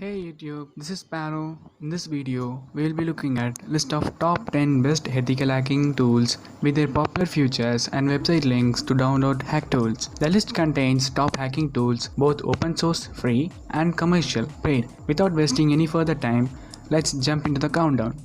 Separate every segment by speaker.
Speaker 1: Hey YouTube, this is Sparrow. In this video, we will be looking at list of top 10 best ethical hacking tools with their popular features and website links to download hack tools. The list contains top hacking tools, both open source, free, and commercial, paid. Without wasting any further time, let's jump into the countdown.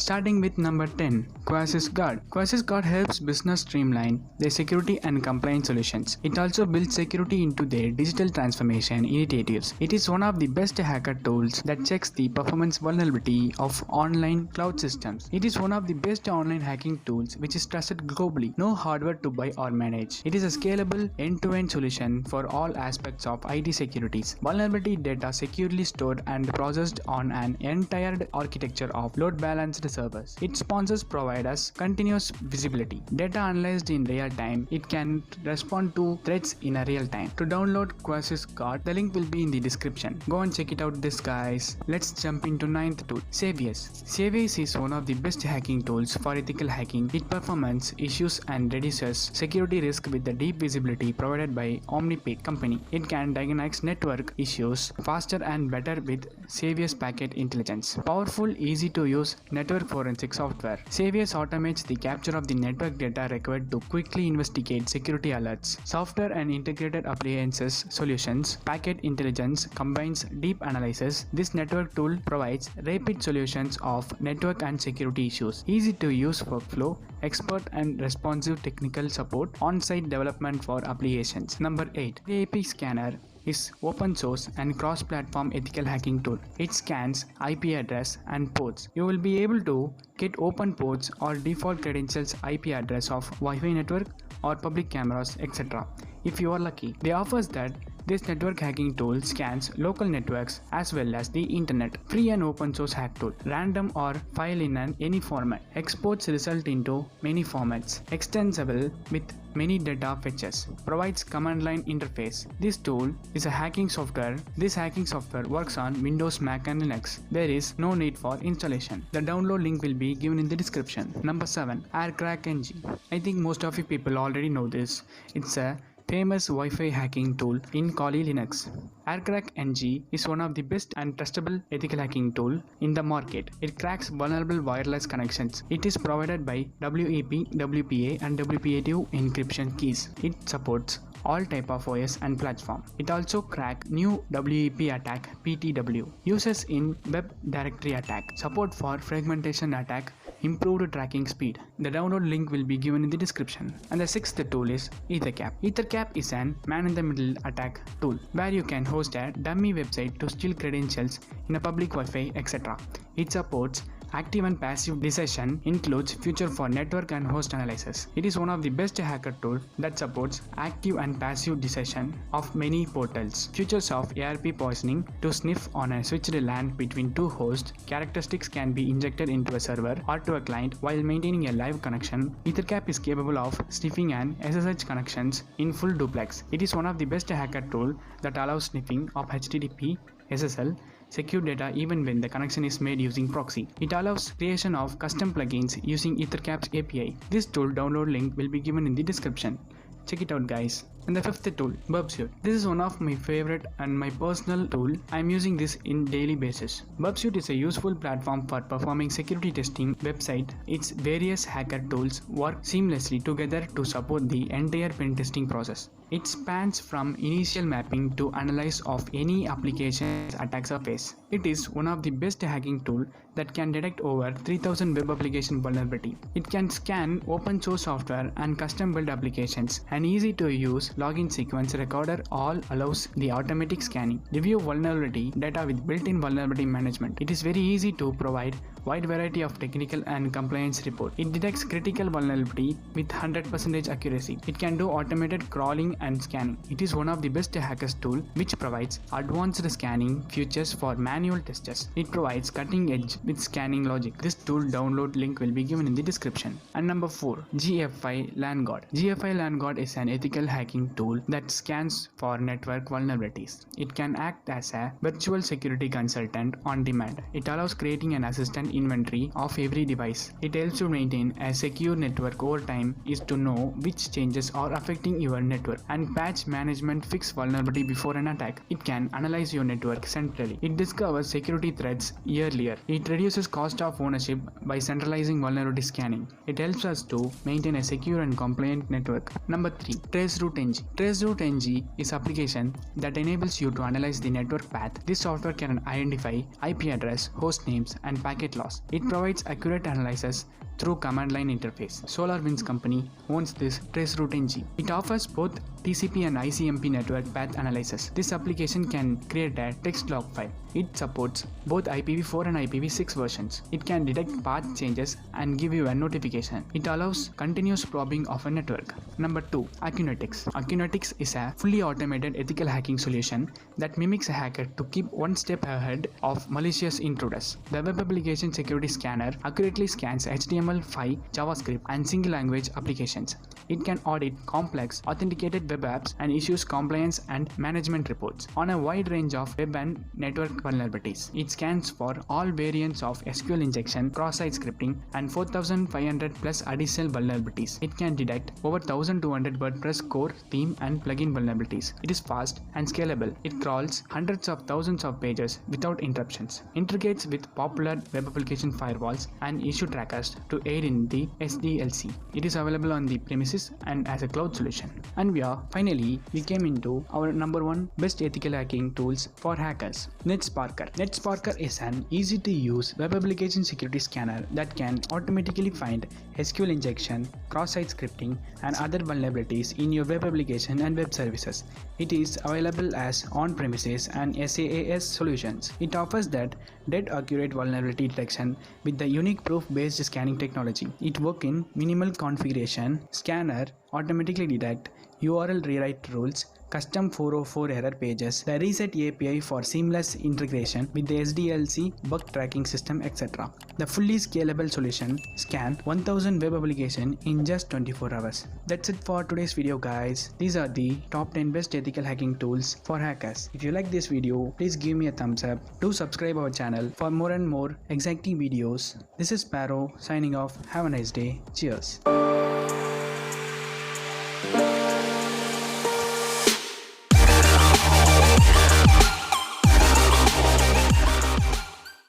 Speaker 1: Starting with number 10, Quasys Guard. Quasys Guard helps business streamline their security and compliance solutions. It also builds security into their digital transformation initiatives. It is one of the best hacker tools that checks the performance vulnerability of online cloud systems. It is one of the best online hacking tools which is trusted globally. No hardware to buy or manage. It is a scalable end-to-end solution for all aspects of IT securities. Vulnerability data securely stored and processed on an entire architecture of load balanced servers. Its sponsors provide us continuous visibility. Data analyzed in real time, it can respond to threats in a real time. To download Quasys Guard, the link will be in the description. Go and check it out this guys. Let's jump into 9th tool, Savious. Savious is one of the best hacking tools for ethical hacking. It performance issues and reduces security risk with the deep visibility provided by OmniPeak company. It can diagnose network issues faster and better with Savious packet intelligence. Powerful, easy to use network forensic software. Savious automates the capture of the network data required to quickly investigate security alerts. Software and integrated appliances solutions. Packet intelligence combines deep analysis. This network tool provides rapid solutions of network and security issues. Easy to use workflow, expert and responsive technical support, on-site development for applications. Number 8. AAP Scanner is open source and cross-platform ethical hacking tool. It scans IP address and ports. You will be able to get open ports or default credentials IP address of Wi-Fi network or public cameras, etc. if you are lucky. They offers that this network hacking tool scans local networks as well as the internet. Free and open source hack tool. Random or file in any format. Exports result into many formats. Extensible with many data fetches. Provides command line interface. This tool is a hacking software. This hacking software works on Windows, Mac and Linux. There is no need for installation. The download link will be given in the description. Number 7. AirCrackNG. I think most of you people already know this. It's a famous Wi-Fi hacking tool in Kali Linux. AirCrackNG is one of the best and trustable ethical hacking tool in the market. It cracks vulnerable wireless connections. It is provided by WEP, WPA and WPA2 encryption keys. It supports all type of OS and platform. It also crack new WEP attack PTW. Uses in web directory attack. Support for fragmentation attack. Improved tracking speed. The download link will be given in the description. And the 6th tool is EtherCap. EtherCap is an man-in-the-middle attack tool where you can host a dummy website to steal credentials in a public Wi-Fi, etc. It supports active and passive decision, includes feature for network and host analysis. It is one of the best hacker tool that supports active and passive decision of many portals. Features of ARP poisoning to sniff on a switched LAN between two hosts. Characteristics can be injected into a server or to a client while maintaining a live connection. EtherCap is capable of sniffing and SSH connections in full duplex. It is one of the best hacker tool that allows sniffing of HTTP, SSL, secure data even when the connection is made using proxy. It allows creation of custom plugins using EtherCap's API. This tool download link will be given in the description. Check it out guys. And the 5th tool, Burpsuite. This is one of my favorite and my personal tool. I am using this in daily basis. Burpsuite is a useful platform for performing security testing website. Its various hacker tools work seamlessly together to support the entire pen testing process. It spans from initial mapping to analysis of any application's attack surface. It is one of the best hacking tool that can detect over 3000 web application vulnerability. It can scan open source software and custom build applications. An easy to use login sequence recorder all allows the automatic scanning. Review vulnerability data with built-in vulnerability management. It is very easy to provide wide variety of technical and compliance report. It detects critical vulnerability with 100% accuracy. It can do automated crawling and scanning. It is one of the best hackers tool which provides advanced scanning features for manual testers. It provides cutting edge with scanning logic. This tool download link will be given in the description. And number 4, GFI LAN Guard. GFI LAN Guard is an ethical hacking tool that scans for network vulnerabilities. It can act as a virtual security consultant on demand. It allows creating an assistant real-time inventory of every device. It helps you maintain a secure network over time is to know which changes are affecting your network and patch management fix vulnerability before an attack. It can analyze your network centrally. It discovers security threats earlier. It reduces cost of ownership by centralizing vulnerability scanning. It helps us to maintain a secure and compliant network. Number 3. Traceroute NG. Traceroute NG is an application that enables you to analyze the network path. This software can identify IP address, host names, and packet loss. It provides accurate analysis through command line interface. SolarWinds company owns this Traceroute NG. It offers both TCP and ICMP network path analysis. This application can create a text log file. It supports both IPv4 and IPv6 versions. It can detect path changes and give you a notification. It allows continuous probing of a network. Number 2. Acunetics. Acunetics is a fully automated ethical hacking solution that mimics a hacker to keep one step ahead of malicious intruders. The web application security scanner accurately scans HTML5, JavaScript, and single language applications. It can audit complex authenticated web apps and issues compliance and management reports on a wide range of web and network vulnerabilities. It scans for all variants of SQL injection, cross-site scripting, and 4,500 plus additional vulnerabilities. It can detect over 1,200 WordPress core, theme, and plugin vulnerabilities. It is fast and scalable. It crawls hundreds of thousands of pages without interruptions. Integrates with popular web application firewalls and issue trackers to aid in the SDLC. It is available on the premises and as a cloud solution. And finally we came into our number 1 best ethical hacking tools for hackers. NetSparker. NetSparker is an easy to use web application security scanner that can automatically find SQL injection, cross-site scripting, and other vulnerabilities in your web application and web services. It is available as on-premises and SaaS solutions. It offers that dead accurate vulnerability detection with the unique proof-based scanning technology. It works in minimal configuration. Scanner automatically detect URL rewrite rules, custom 404 error pages, the reset API for seamless integration with the SDLC, bug tracking system, etc. The fully scalable solution scan 1000 web application in just 24 hours. That's it for today's video, guys. These are the top 10 best ethical hacking tools for hackers. If you like this video, please give me a thumbs up. Do subscribe our channel for more and more exciting videos. This is Sparrow signing off. Have a nice day. Cheers.